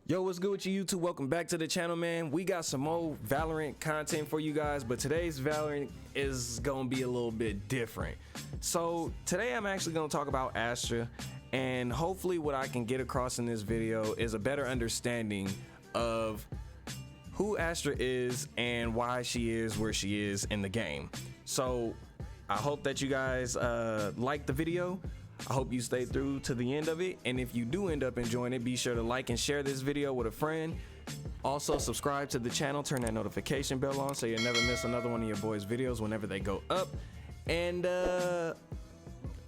Yo, what's good with you YouTube? Welcome back to the channel, man. We got some more Valorant content for you guys, but today's Valorant is gonna be a little bit different. So today I'm actually gonna talk about Astra, and hopefully what I can get across in this video is a better understanding of who Astra is and why she is where she is in the game. So I hope that you guys like the video. I hope you stay through to the end of it, and if you do end up enjoying it, be sure to like and share this video with a friend. Also subscribe to the channel, turn that notification bell on so you'll never miss another one of your boys' videos whenever they go up. And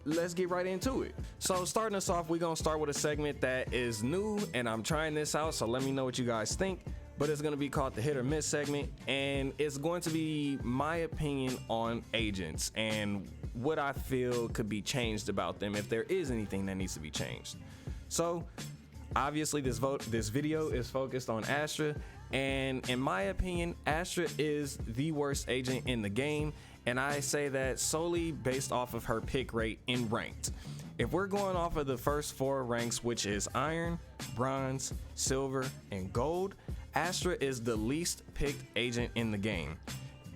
let's get right into it. So starting us off, we're gonna start with a segment that is new, and I'm trying this out, so let me know what you guys think. But it's gonna be called the hit or miss segment, and it's going to be my opinion on agents and what I feel could be changed about them if there is anything that needs to be changed. So obviously this video is focused on Astra, and in my opinion, Astra is the worst agent in the game, and I say that solely based off of her pick rate in ranked. If we're going off of the first 4 ranks, which is iron, bronze, silver, and gold, Astra is the least picked agent in the game.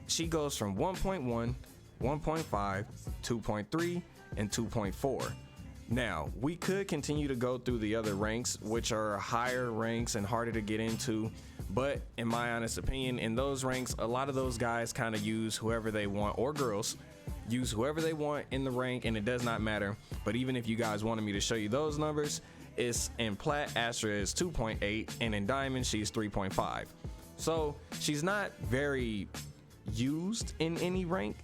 She goes from 1.1, 1.5, 2.3, and 2.4. Now, we could continue to go through the other ranks, which are higher ranks and harder to get into, but in my honest opinion, in those ranks, a lot of those guys kind of use whoever they want, or girls use whoever they want in the rank, and it does not matter. But even if you guys wanted me to show you those numbers, it's in plat, Astra is 2.8, and in diamond, she's 3.5. So she's not very used in any rank,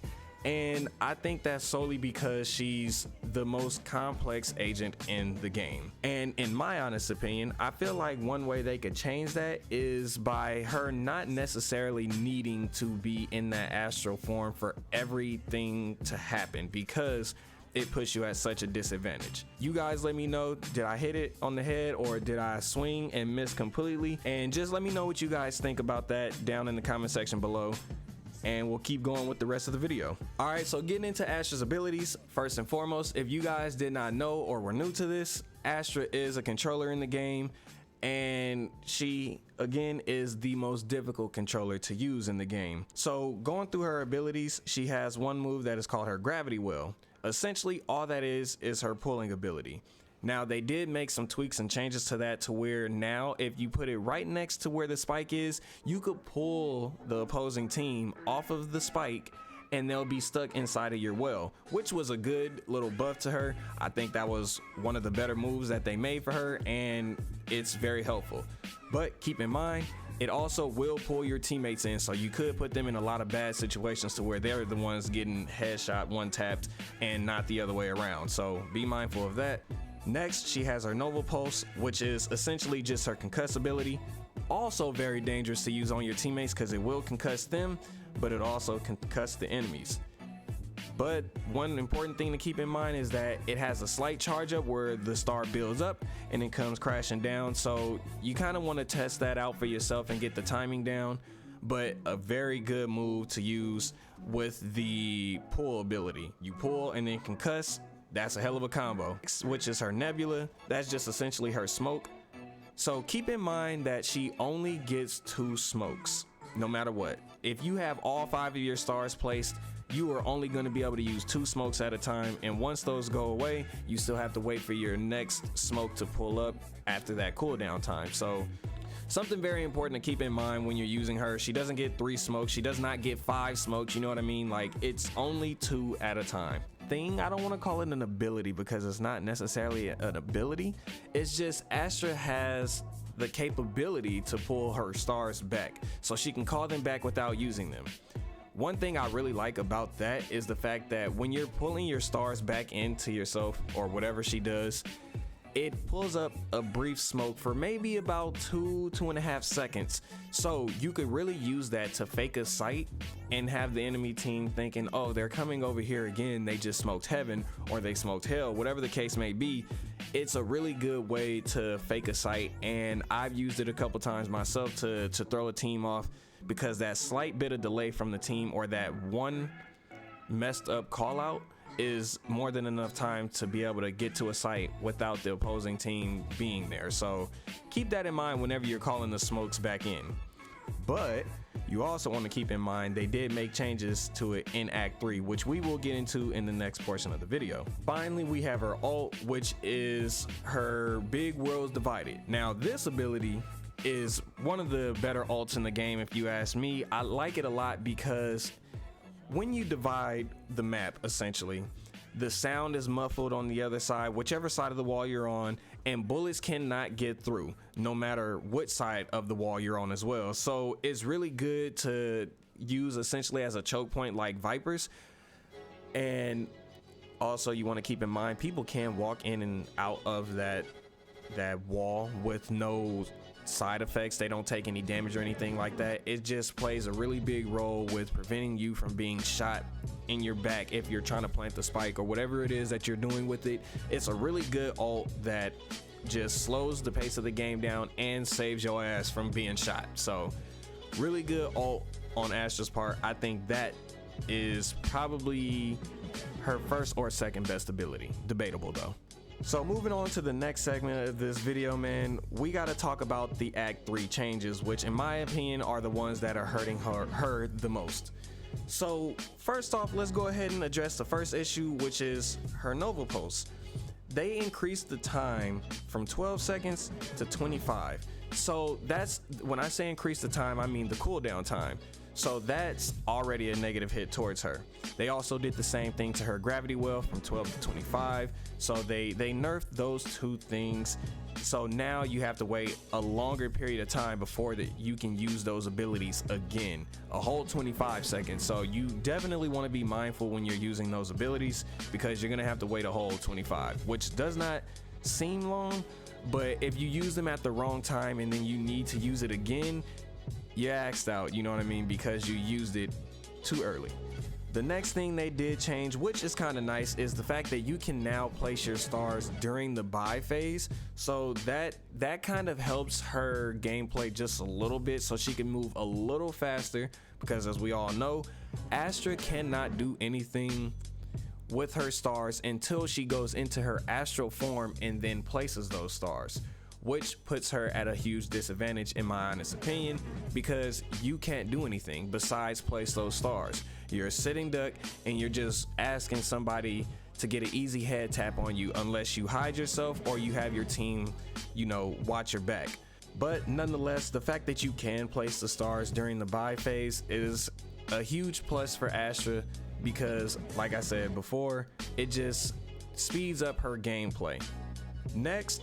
and I think that's solely because she's the most complex agent in the game. And in my honest opinion, I feel like one way they could change that is by her not necessarily needing to be in that astral form for everything to happen, because it puts you at such a disadvantage. You guys let me know, did I hit it on the head or did I swing and miss completely? And just let me know what you guys think about that down in the comment section below, and we'll keep going with the rest of the video. All right, so getting into Astra's abilities, first and foremost, if you guys did not know or were new to this, Astra is a controller in the game, and she again is the most difficult controller to use in the game. So going through her abilities, she has one move that is called her gravity well. Essentially all that is her pulling ability. Now they did make some tweaks and changes to that to where now if you put it right next to where the spike is, you could pull the opposing team off of the spike and they'll be stuck inside of your well, which was a good little buff to her. I think that was one of the better moves that they made for her, and it's very helpful. But keep in mind, it also will pull your teammates in, so you could put them in a lot of bad situations to where they're the ones getting headshot, one tapped, and not the other way around. So be mindful of that. Next, she has her Nova Pulse, which is essentially just her concuss ability. Also very dangerous to use on your teammates because it will concuss them, but it also concuss the enemies. But one important thing to keep in mind is that it has a slight charge up where the star builds up and it comes crashing down. So you kind of want to test that out for yourself and get the timing down. But a very good move to use with the pull ability. You pull and then concuss. That's a hell of a combo. Which is her Nebula. That's just essentially her smoke. So keep in mind that she only gets 2 smokes no matter what. If you have all 5 of your stars placed, you are only going to be able to use 2 smokes at a time, and once those go away, you still have to wait for your next smoke to pull up after that cooldown time. So something very important to keep in mind when you're using her, she doesn't get 3 smokes, she does not get 5 smokes, you know what I mean? Like, it's only 2 at a time. I don't want to call it an ability because it's not necessarily an ability. It's just Astra has the capability to pull her stars back, so she can call them back without using them. One thing I really like about that is the fact that when you're pulling your stars back into yourself or whatever she does, it pulls up a brief smoke for maybe about 2.5 seconds. So you could really use that to fake a sight and have the enemy team thinking, oh, they're coming over here again, they just smoked heaven or they smoked hell, whatever the case may be. It's a really good way to fake a sight, and I've used it a couple times myself to throw a team off, because that slight bit of delay from the team or that one messed up call out is more than enough time to be able to get to a site without the opposing team being there. So keep that in mind whenever you're calling the smokes back in. But you also want to keep in mind they did make changes to it in Act 3, which we will get into in the next portion of the video. Finally, we have her ult, which is her big worlds divided. Now this ability is one of the better ults in the game if you ask me. I like it a lot because when you divide the map, essentially the sound is muffled on the other side, whichever side of the wall you're on, and bullets cannot get through no matter what side of the wall you're on as well. So it's really good to use essentially as a choke point like Vipers. And also you want to keep in mind people can walk in and out of that wall with no side effects. They don't take any damage or anything like that. It just plays a really big role with preventing you from being shot in your back if you're trying to plant the spike or whatever it is that you're doing with it. It's a really good ult that just slows the pace of the game down and saves your ass from being shot. So really good ult on Astra's part. I think that is probably her first or second best ability. Debatable though. So moving on to the next segment of this video, man, we got to talk about the Act 3 changes, which in my opinion are the ones that are hurting her the most. So first off, let's go ahead and address the first issue, which is her Nova pulse. They increased the time from 12 seconds to 25. So that's, when I say increase the time, I mean the cooldown time. So that's already a negative hit towards her. They also did the same thing to her gravity well from 12 to 25. So they nerfed those two things. So now you have to wait a longer period of time before that you can use those abilities again, a whole 25 seconds. So you definitely want to be mindful when you're using those abilities because you're gonna have to wait a whole 25, which does not seem long, but if you use them at the wrong time and then you need to use it again, you axed out, you know what I mean, because you used it too early. The next thing they did change, which is kind of nice, is the fact that you can now place your stars during the buy phase. So that kind of helps her gameplay just a little bit so she can move a little faster, because as we all know, Astra cannot do anything with her stars until she goes into her astral form and then places those stars, which puts her at a huge disadvantage in my honest opinion, because you can't do anything besides place those stars. You're a sitting duck and you're just asking somebody to get an easy head tap on you unless you hide yourself or you have your team, you know, watch your back. But nonetheless, the fact that you can place the stars during the buy phase is a huge plus for Astra, because like I said before, it just speeds up her gameplay. Next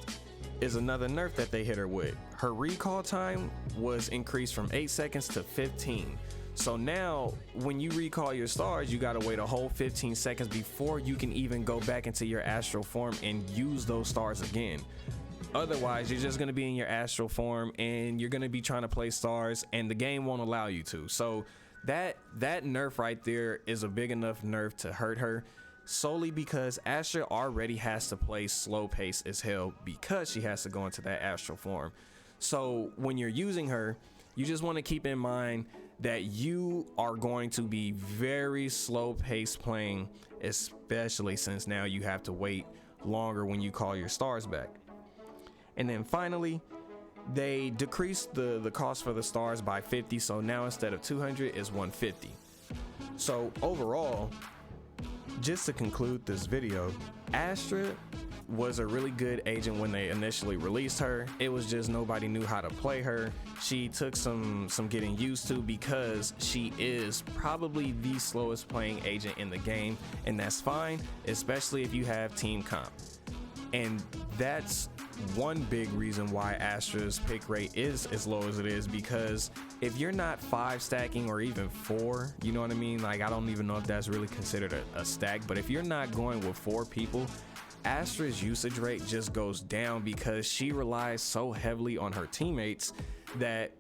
is another nerf that they hit her with. Her recall time was increased from 8 seconds to 15. So now when you recall your stars, you gotta wait a whole 15 seconds before you can even go back into your astral form and use those stars again. Otherwise, you're just gonna be in your astral form and you're gonna be trying to play stars and the game won't allow you to. So that nerf right there is a big enough nerf to hurt her, solely because Astra already has to play slow pace as hell because she has to go into that astral form. So when you're using her, you just want to keep in mind that you are going to be very slow pace playing, especially since now you have to wait longer when you call your stars back. And then finally, they decreased the cost for the stars by 50, so now instead of 200 is 150. So overall, just to conclude this video, Astra was a really good agent when they initially released her. It was just nobody knew how to play her. She took some getting used to because she is probably the slowest playing agent in the game, and that's fine, especially if you have team comp. And that's one big reason why Astra's pick rate is as low as it is, because if you're not 5 stacking or even 4, you know what I mean, like I don't even know if that's really considered a stack, but if you're not going with 4 people, Astra's usage rate just goes down because she relies so heavily on her teammates that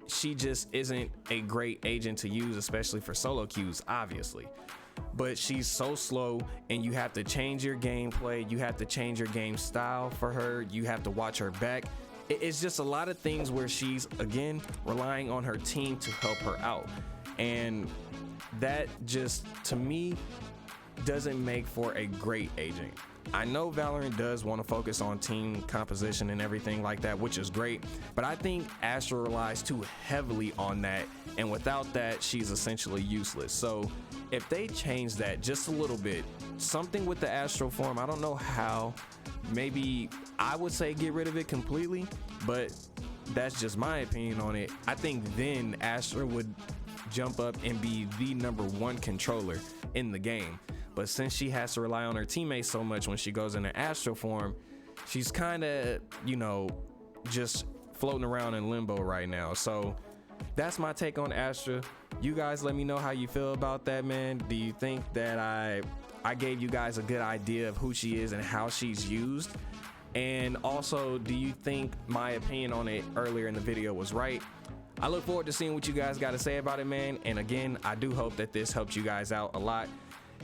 she just isn't a great agent to use, especially for solo queues, obviously. But she's so slow and you have to change your gameplay, you have to change your game style for her, you have to watch her back. It's just a lot of things where she's, again, relying on her team to help her out. And that just, to me, doesn't make for a great agent. I know Valorant does want to focus on team composition and everything like that, which is great, but I think Astra relies too heavily on that, and without that, she's essentially useless. So if they change that just a little bit, something with the Astral form, I don't know how, maybe I would say get rid of it completely, but that's just my opinion on it. I think then Astra would jump up and be the #1 controller in the game. But since she has to rely on her teammates so much when she goes into Astral form, she's kind of, you know, just floating around in limbo right now. So that's my take on Astra. You guys let me know how you feel about that, man. Do you think that I gave you guys a good idea of who she is and how she's used? And also, do you think my opinion on it earlier in the video was right? I look forward to seeing what you guys got to say about it, man. And again, I do hope that this helped you guys out a lot.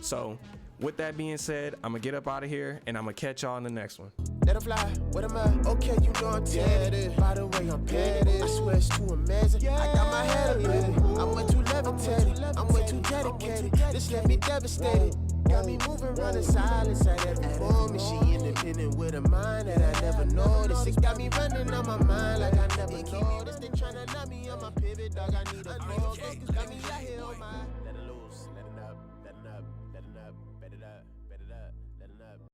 So with that being said, I'm gonna get up out of here and I'm gonna catch y'all in the next one. Let it fly, what am I? Okay, you know I'm tatted. By the way, I'm petty. I swear it's too amazing. I got my head up, baby. I'm way too levitated. I'm way too dedicated. This left me devastated. Got me moving around in silence at every moment. She independent with a mind that I never noticed. It got me running on my mind like I never noticed. They tryna knock me on my pivot, dog. I need a focus. Got me out here on my. Let it loose, let it up, let it up, let it up, let it up.